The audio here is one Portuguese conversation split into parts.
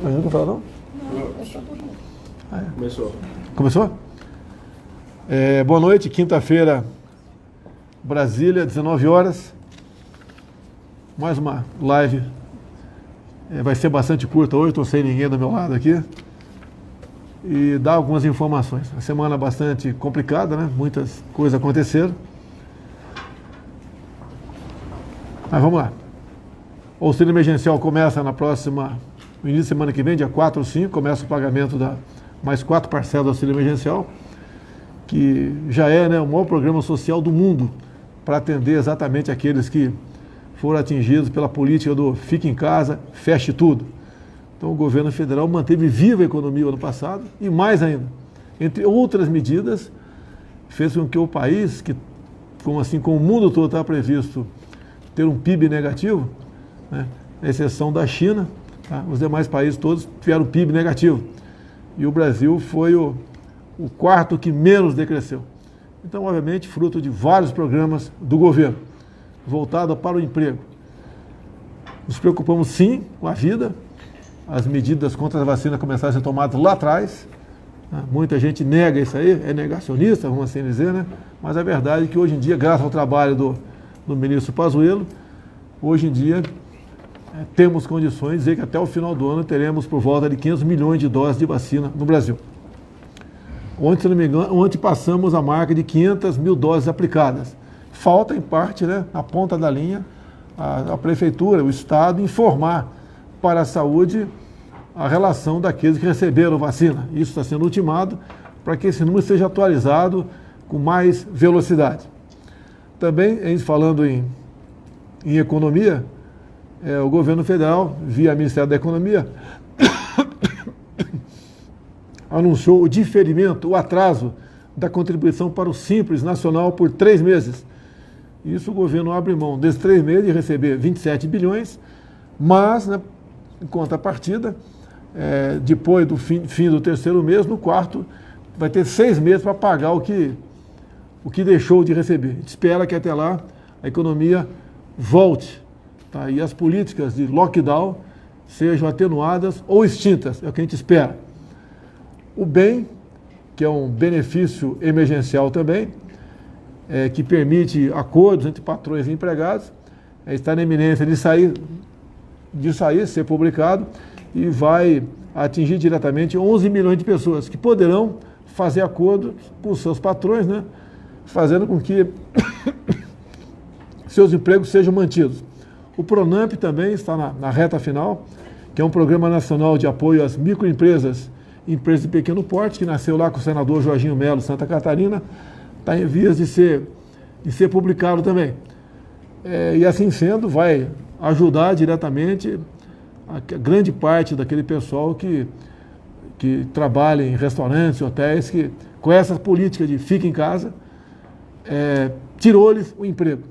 Mas nunca falou, não? Ah, é. Começou. Começou? Boa noite, quinta-feira, Brasília, 19 horas. Mais uma live. Vai ser bastante curta hoje, estou sem ninguém do meu lado aqui. E dar algumas informações. A semana bastante complicada, né? Muitas coisas aconteceram. Mas vamos lá. O auxílio emergencial começa no início da semana que vem, dia 4 ou 5, começa o pagamento da mais 4 parcelas do auxílio emergencial, que já é, né, o maior programa social do mundo para atender exatamente aqueles que foram atingidos pela política do fique em casa, feche tudo. Então o governo federal manteve viva a economia no ano passado e mais ainda, entre outras medidas, fez com que o país, que como o mundo todo está previsto ter um PIB negativo, né, à exceção da China, tá, os demais países todos tiveram PIB negativo. E o Brasil foi o quarto que menos decresceu. Então, obviamente, fruto de vários programas do governo, voltado para o emprego. Nos preocupamos sim com a vida. As medidas contra a vacina começaram a ser tomadas lá atrás. Muita gente nega isso aí, é negacionista, vamos assim dizer, né? Mas a verdade é que hoje em dia, graças ao trabalho do ministro Pazuello, hoje em dia temos condições de dizer que até o final do ano teremos por volta de 500 milhões de doses de vacina no Brasil. Ontem, se não me engano, ontem passamos a marca de 500 mil doses aplicadas. Falta, em parte, né, na ponta da linha, a prefeitura, o Estado, informar para a saúde a relação daqueles que receberam vacina. Isso está sendo ultimado para que esse número seja atualizado com mais velocidade. Também, a gente falando em economia, o governo federal, via Ministério da Economia, anunciou o diferimento, o atraso da contribuição para o Simples Nacional por 3 meses. Isso o governo abre mão desses 3 meses de receber 27 bilhões, mas, né, em contrapartida, depois do fim do 3º mês, no 4º, vai ter 6 meses para pagar o que deixou de receber. A gente espera que até lá a economia volte, tá? E as políticas de lockdown sejam atenuadas ou extintas, é o que a gente espera. O BEM, que é um benefício emergencial também, que permite acordos entre patrões e empregados, está na iminência de sair, ser publicado, e vai atingir diretamente 11 milhões de pessoas que poderão fazer acordo com seus patrões, né, fazendo com que seus empregos sejam mantidos. O PRONAMP também está na reta final, que é um programa nacional de apoio às microempresas, empresas de pequeno porte, que nasceu lá com o senador Jorginho Melo, Santa Catarina, está em vias de ser publicado também. E assim sendo, vai ajudar diretamente a grande parte daquele pessoal que trabalha em restaurantes, hotéis, que com essa política de fica em casa, tirou-lhes o emprego.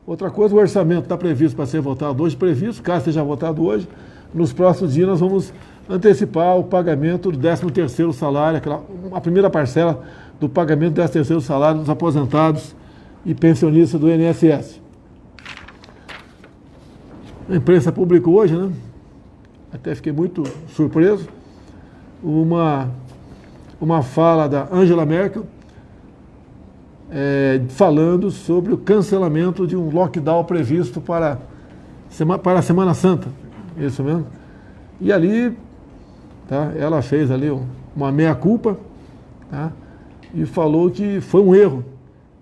Outra coisa, o orçamento está previsto para ser votado hoje, caso seja votado hoje, nos próximos dias nós vamos antecipar o pagamento do 13º salário, a primeira parcela do pagamento do 13º salário dos aposentados e pensionistas do INSS. A imprensa publicou hoje, né? Até fiquei muito surpreso, uma fala da Angela Merkel, falando sobre o cancelamento de um lockdown previsto para a Semana Santa, isso mesmo. E ali, tá, ela fez ali uma meia-culpa, tá, e falou que foi um erro.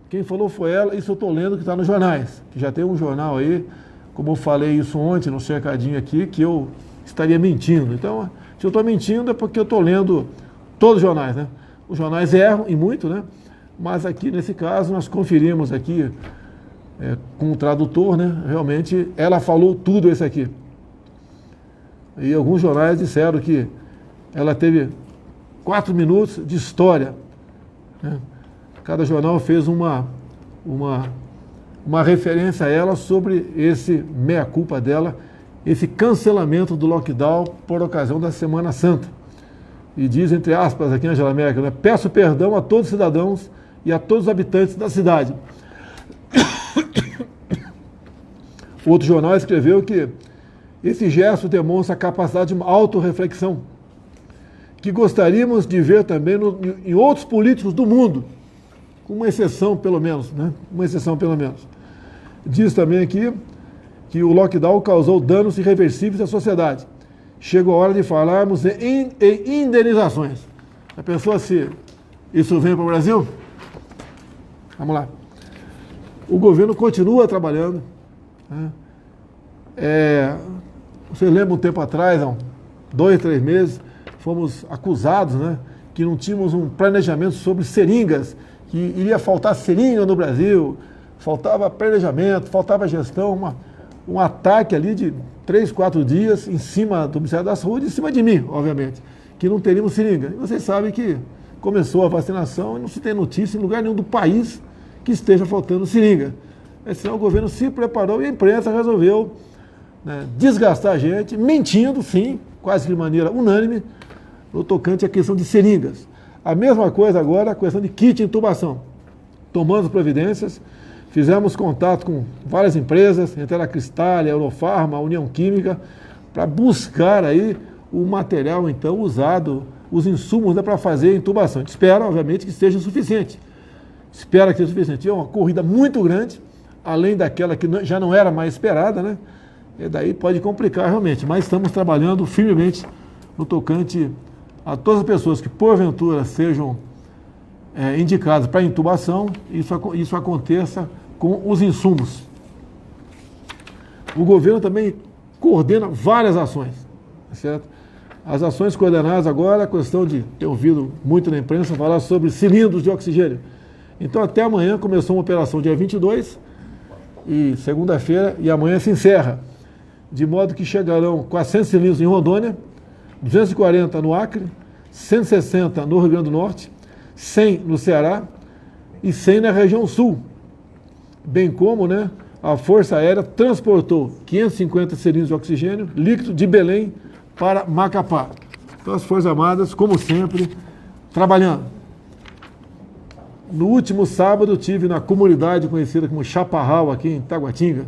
Quem falou foi ela, isso eu estou lendo que está nos jornais, que já tem um jornal aí, como eu falei isso ontem no cercadinho aqui, que eu estaria mentindo. Então, se eu estou mentindo é porque eu estou lendo todos os jornais, né? Os jornais erram, e muito, né? Mas aqui, nesse caso, nós conferimos aqui com o tradutor, né? Realmente, ela falou tudo isso aqui. E alguns jornais disseram que ela teve 4 minutos de história, né? Cada jornal fez uma referência a ela sobre esse meia-culpa dela, esse cancelamento do lockdown por ocasião da Semana Santa. E diz, entre aspas, aqui Angela Merkel, né, peço perdão a todos os cidadãos e a todos os habitantes da cidade. Outro jornal escreveu que Esse gesto demonstra a capacidade de uma autorreflexão, que gostaríamos de ver também em outros políticos do mundo, com uma exceção pelo menos, né? Uma exceção pelo menos. Diz também aqui que o lockdown causou danos irreversíveis à sociedade. Chegou a hora de falarmos em indenizações. A pessoa, se isso vem para o Brasil, vamos lá. O governo continua trabalhando, né? Você lembra um tempo atrás, há 2, 3 meses, fomos acusados, né, que não tínhamos um planejamento sobre seringas, que iria faltar seringa no Brasil, faltava planejamento, faltava gestão, um ataque ali de 3, 4 dias em cima do Ministério da Saúde, em cima de mim, obviamente, que não teríamos seringa. E vocês sabem que começou a vacinação e não se tem notícia em lugar nenhum do país que esteja faltando seringa. Então o governo se preparou e a imprensa resolveu, né, desgastar a gente, mentindo, sim, quase que de maneira unânime, no tocante à questão de seringas. A mesma coisa agora, a questão de kit de intubação. Tomamos providências, fizemos contato com várias empresas, entre a Cristália, a Eurofarma, a União Química, para buscar aí o material, então, usado, os insumos, né, para fazer a intubação. A gente espera, obviamente, que seja suficiente. Espera que seja suficiente. É uma corrida muito grande, além daquela que já não era mais esperada, né? E daí pode complicar realmente, mas estamos trabalhando firmemente no tocante a todas as pessoas que porventura sejam indicadas para intubação, isso aconteça com os insumos. O governo também coordena várias ações, certo? As ações coordenadas agora, a questão de ter ouvido muito na imprensa falar sobre cilindros de oxigênio. Então até amanhã começou uma operação dia 22 e segunda-feira, e amanhã se encerra. De modo que chegarão 400 cilindros em Rondônia, 240 no Acre, 160 no Rio Grande do Norte, 100 no Ceará e 100 na região sul. Bem como, né, a Força Aérea transportou 550 cilindros de oxigênio líquido de Belém para Macapá. Então as Forças Armadas, como sempre, trabalhando. No último sábado, estive na comunidade conhecida como Chaparral, aqui em Taguatinga.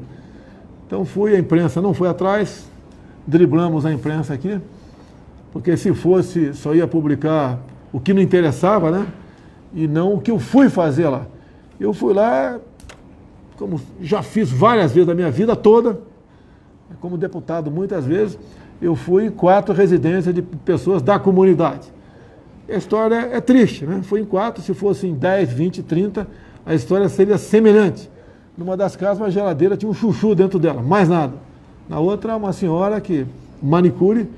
Então a imprensa não foi atrás, driblamos a imprensa aqui, porque se fosse, só ia publicar o que não interessava, né? E não o que eu fui fazer lá. Eu fui lá, como já fiz várias vezes na minha vida toda, como deputado muitas vezes, eu fui em 4 residências de pessoas da comunidade. A história é triste, né? Fui em 4, se fosse em 10, 20, 30, a história seria semelhante. Numa das casas, uma geladeira tinha um chuchu dentro dela, mais nada. Na outra, uma senhora que, manicure,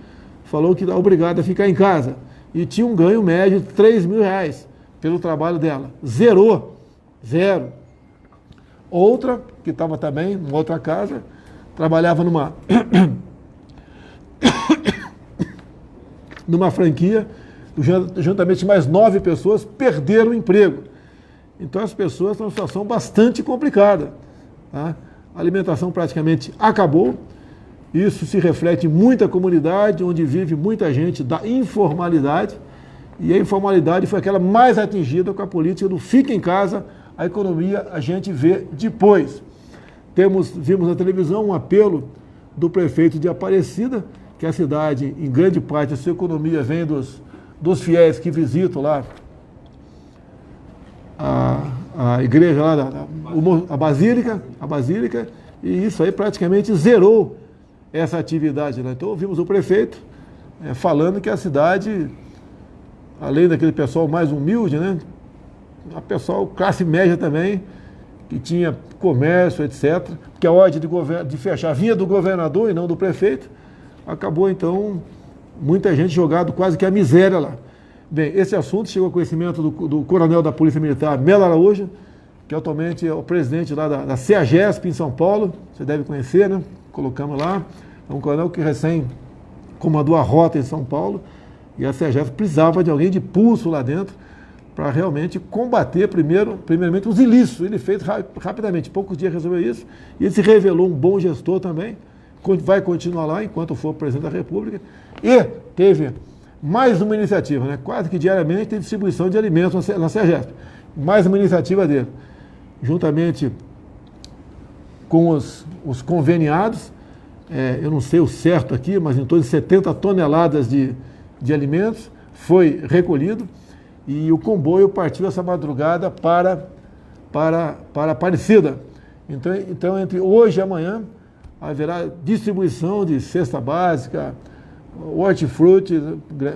falou que era obrigada a ficar em casa. E tinha um ganho médio de R$3.000 pelo trabalho dela. Zerou. 0. Outra, que estava também em outra casa, trabalhava numa franquia, juntamente mais 9 pessoas perderam o emprego. Então as pessoas estão em uma situação bastante complicada. Tá? A alimentação praticamente acabou. Isso se reflete em muita comunidade, onde vive muita gente da informalidade. E a informalidade foi aquela mais atingida com a política do fica em casa, a economia a gente vê depois. Vimos na televisão um apelo do prefeito de Aparecida, que a cidade, em grande parte, a sua economia vem dos fiéis que visitam lá a igreja lá, a Basílica, e isso aí praticamente zerou essa atividade lá. Então ouvimos o prefeito falando que a cidade, além daquele pessoal mais humilde, né, a pessoal classe média também, que tinha comércio, etc., que a ordem de fechar vinha do governador e não do prefeito, acabou então muita gente jogado quase que a miséria lá. Bem, esse assunto chegou ao conhecimento do coronel da Polícia Militar, Melo Araújo, que atualmente é o presidente lá da CEAGESP em São Paulo, você deve conhecer, né? Colocamos lá. É um coronel que recém comandou a rota em São Paulo, e a CEAGESP precisava de alguém de pulso lá dentro para realmente combater primeiramente os ilícitos. Ele fez rapidamente, poucos dias resolveu isso, e ele se revelou um bom gestor também, vai continuar lá enquanto for presidente da República, e teve mais uma iniciativa, né? Quase que diariamente tem distribuição de alimentos na CEAGESP. Mais uma iniciativa dele, juntamente com os conveniados, eu não sei o certo aqui, mas em torno de 70 toneladas de alimentos, foi recolhido e o comboio partiu essa madrugada para Aparecida. Então, entre hoje e amanhã, haverá distribuição de cesta básica, hortifruti,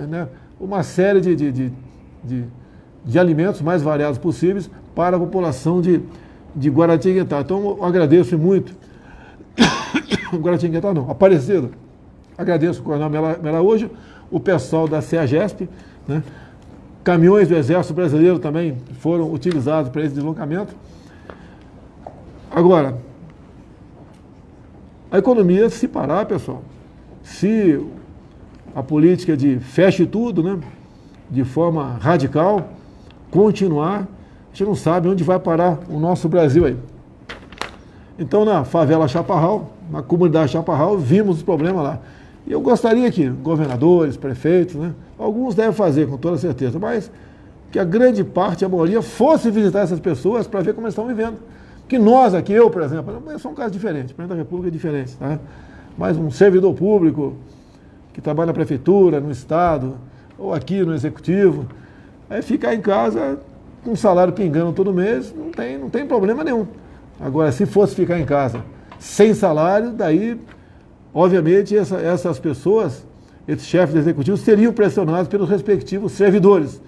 né, uma série de alimentos mais variados possíveis para a população de Guaratinguetá. Então, eu agradeço muito. Guaratinguetá não, Aparecida. Agradeço o Coronel Melaújo, o pessoal da CEAGESP, né? Caminhões do Exército Brasileiro também foram utilizados para esse deslocamento. Agora, a economia, se parar, pessoal, se a política de feche tudo, né, de forma radical, continuar, a gente não sabe onde vai parar o nosso Brasil aí. Então, na favela Chaparral, na comunidade Chaparral, vimos os problemas lá. E eu gostaria que governadores, prefeitos, né, alguns devem fazer, com toda certeza, mas que a grande parte, a maioria, fosse visitar essas pessoas para ver como eles estão vivendo. Que nós aqui, eu, por exemplo, eu sou um caso diferente, o presidente da República é diferente, tá? Mas um servidor público que trabalha na prefeitura, no Estado, ou aqui no Executivo, aí ficar em casa com um salário pingando todo mês, não tem problema nenhum. Agora, se fosse ficar em casa sem salário, daí, obviamente, essas pessoas, esses chefes executivos, seriam pressionados pelos respectivos servidores.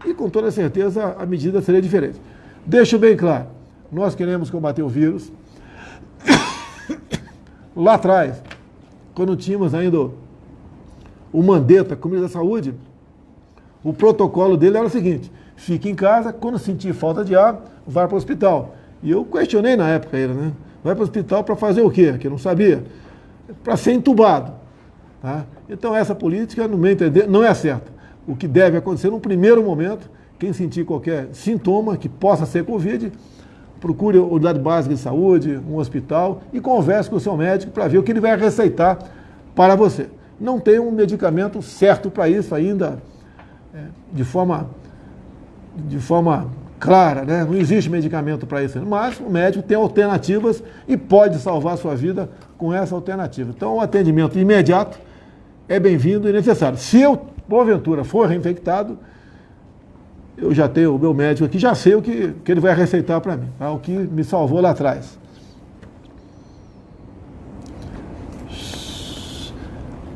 E, com toda certeza, a medida seria diferente. Deixo bem claro, nós queremos combater o vírus. Lá atrás, quando tínhamos ainda o Mandetta, como ministro da Saúde, o protocolo dele era o seguinte: fique em casa, quando sentir falta de ar, vá para o hospital. E eu questionei na época ele, né? Vai para o hospital para fazer o quê? Que eu não sabia. Para ser entubado. Tá? Então essa política, no meu entender, não é certa. O que deve acontecer num primeiro momento, quem sentir qualquer sintoma que possa ser Covid, procure a unidade básica de saúde, um hospital e converse com o seu médico para ver o que ele vai receitar para você. Não tem um medicamento certo para isso ainda, de forma clara, né? Não existe medicamento para isso, mas o médico tem alternativas e pode salvar a sua vida com essa alternativa. Então, o atendimento imediato é bem-vindo e necessário. Se eu, porventura, for reinfectado, eu já tenho o meu médico aqui, já sei o que ele vai receitar para mim, tá? O que me salvou lá atrás.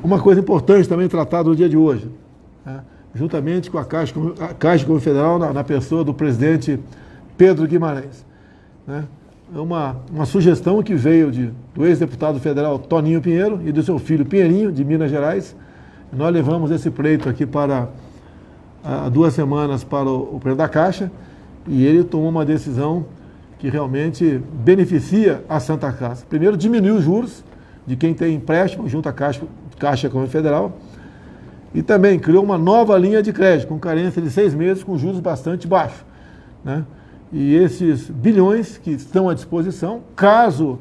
Uma coisa importante também tratada no dia de hoje, né? Juntamente com a Caixa Confederal, na pessoa do presidente Pedro Guimarães, né? É uma sugestão que veio do ex-deputado federal Toninho Pinheiro e do seu filho Pinheirinho, de Minas Gerais. Nós levamos esse pleito aqui há 2 semanas para o presidente da Caixa e ele tomou uma decisão que realmente beneficia a Santa Casa. Primeiro, diminuiu os juros de quem tem empréstimo junto à Caixa Confederal. E também criou uma nova linha de crédito, com carência de 6 meses, com juros bastante baixos, né? E esses bilhões que estão à disposição, caso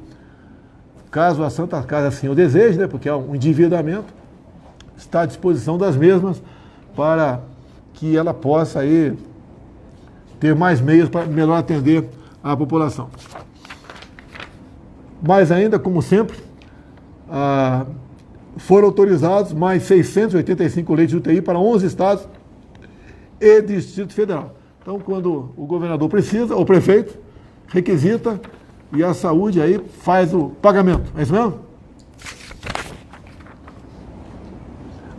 a Santa Casa assim o deseje, né, porque é um endividamento, está à disposição das mesmas para que ela possa aí ter mais meios para melhor atender a população. Mas ainda, como sempre, foram autorizados mais 685 leitos de UTI para 11 estados e Distrito Federal. Então, quando o governador precisa, o prefeito requisita e a saúde aí faz o pagamento. É isso mesmo?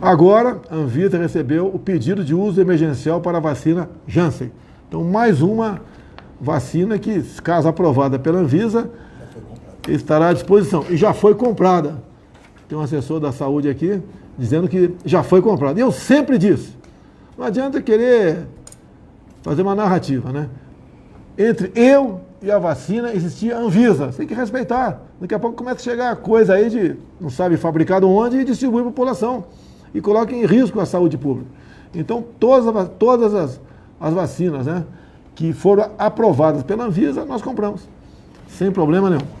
Agora, a Anvisa recebeu o pedido de uso emergencial para a vacina Janssen. Então, mais uma vacina que, caso aprovada pela Anvisa, estará à disposição. E já foi comprada. Tem um assessor da saúde aqui dizendo que já foi comprado. E eu sempre disse, não adianta querer fazer uma narrativa, né? Entre eu e a vacina existia a Anvisa. Você tem que respeitar. Daqui a pouco começa a chegar coisa aí de não sabe fabricado onde e distribui para a população. E coloca em risco a saúde pública. Então, todas as vacinas, né, que foram aprovadas pela Anvisa, nós compramos. Sem problema nenhum.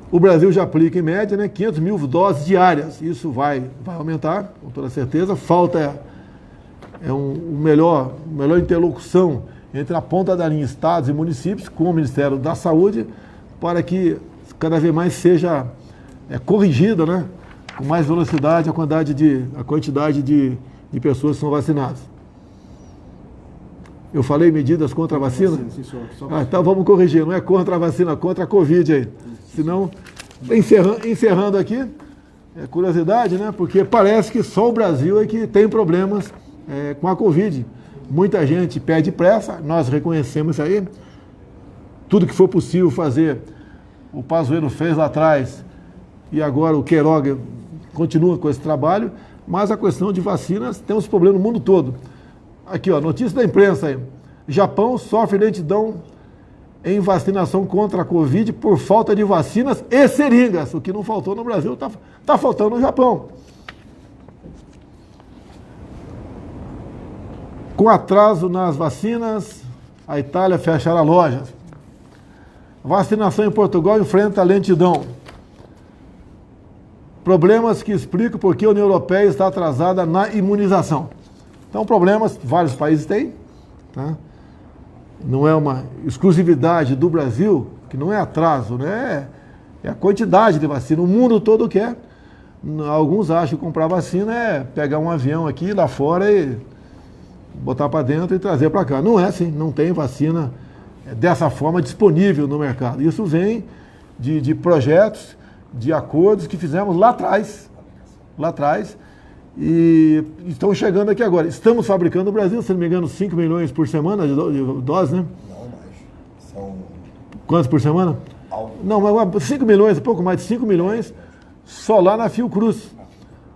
O Brasil já aplica, em média, né, 500 mil doses diárias. Isso vai aumentar, com toda certeza. Falta melhor interlocução entre a ponta da linha estados e municípios com o Ministério da Saúde para que cada vez mais seja corrigida, né, com mais velocidade a quantidade de pessoas que são vacinadas. Eu falei medidas contra a vacina? Sim, senhor. Então vamos corrigir, não é contra a vacina, contra a Covid aí. Senão, encerrando aqui, curiosidade, né? Porque parece que só o Brasil é que tem problemas com a Covid. Muita gente pede pressa, nós reconhecemos isso aí. Tudo que for possível fazer, o Pazuello fez lá atrás e agora o Queiroga continua com esse trabalho, mas a questão de vacinas temos problema no mundo todo. Aqui, ó, notícia da imprensa aí. Japão sofre lentidão em vacinação contra a Covid por falta de vacinas e seringas. O que não faltou no Brasil está faltando no Japão. Com atraso nas vacinas, a Itália fechará lojas. Vacinação em Portugal enfrenta lentidão. Problemas que explicam por que a União Europeia está atrasada na imunização. Então, problemas vários países têm, tá? Não é uma exclusividade do Brasil, que não é atraso, né? É a quantidade de vacina. O mundo todo quer. Alguns acham que comprar vacina é pegar um avião aqui, lá fora e botar para dentro e trazer para cá. Não é assim, não tem vacina dessa forma disponível no mercado. Isso vem de projetos, de acordos que fizemos lá atrás, e estão chegando aqui agora. Estamos fabricando no Brasil, se não me engano, 5 milhões por semana de doses, né? Não, mais. São... Quantos por semana? Algo. Não, mas 5 milhões, um pouco mais de 5 milhões, só lá na Fiocruz.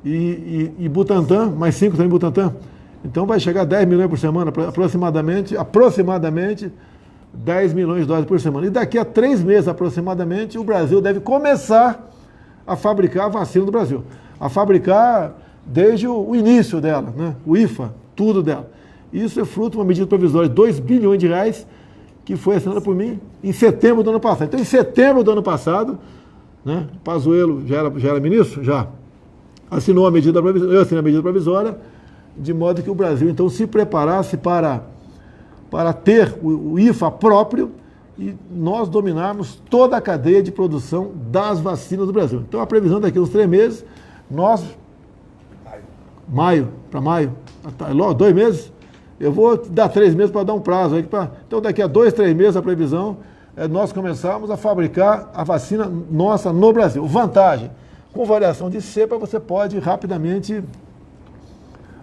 E Butantan, mais 5 também Butantan. Então vai chegar a 10 milhões por semana, aproximadamente 10 milhões de doses por semana. E daqui a 3 meses aproximadamente, o Brasil deve começar a fabricar a vacina do Brasil. A fabricar desde o início dela, né? O IFA, tudo dela. Isso é fruto de uma medida provisória de 2 bilhões de reais que foi assinada por mim em setembro do ano passado. Então, em setembro do ano passado, né, Pazuello já era ministro? Já. Assinou a medida provisória, eu assinei a medida provisória, de modo que o Brasil, então, se preparasse para ter o IFA próprio e nós dominarmos toda a cadeia de produção das vacinas do Brasil. Então, a previsão daqui a uns 3 meses, nós... Maio, 2 meses? Eu vou dar 3 meses para dar um prazo aí. Então, daqui a 2, 3 meses, a previsão é nós começarmos a fabricar a vacina nossa no Brasil. Vantagem, com variação de cepa, você pode rapidamente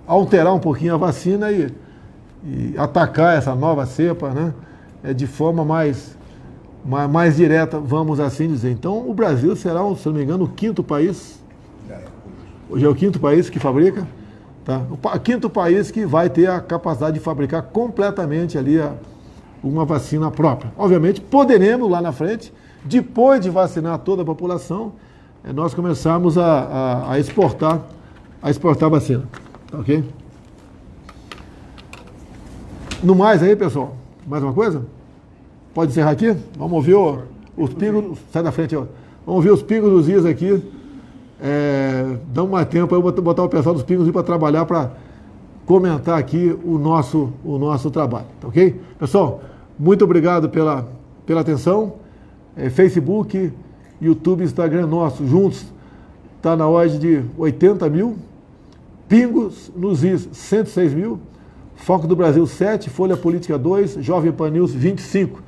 alterar um pouquinho a vacina e atacar essa nova cepa, né? De forma mais direta, vamos assim dizer. Então, o Brasil será, se não me engano, o 5º país. Hoje é o 5º país que fabrica. Tá? O 5º país que vai ter a capacidade de fabricar completamente ali uma vacina própria. Obviamente, poderemos lá na frente, depois de vacinar toda a população, nós começarmos a exportar vacina. Tá, ok? No mais aí, pessoal, mais uma coisa? Pode encerrar aqui? Vamos ouvir os pingos. Sai da frente, ó. Vamos ouvir os pingos dos is aqui. Dá mais tempo, eu vou botar o pessoal dos pingos para trabalhar, para comentar aqui o nosso trabalho, tá ok? Pessoal, muito obrigado pela atenção. Facebook, YouTube, Instagram nosso, juntos, está na ordem de 80 mil. Pingos nos is, 106 mil. Foco do Brasil, 7. Folha Política, 2. Jovem Pan News, 25.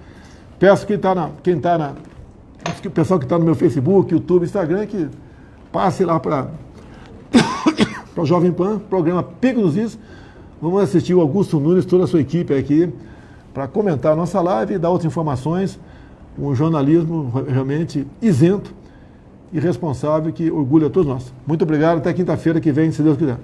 Peço que o pessoal que está no meu Facebook, YouTube, Instagram, que passe lá para o Jovem Pan, programa Pico dos Is. Vamos assistir o Augusto Nunes, toda a sua equipe aqui, para comentar a nossa live e dar outras informações. Um jornalismo realmente isento e responsável que orgulha a todos nós. Muito obrigado, até quinta-feira que vem, se Deus quiser.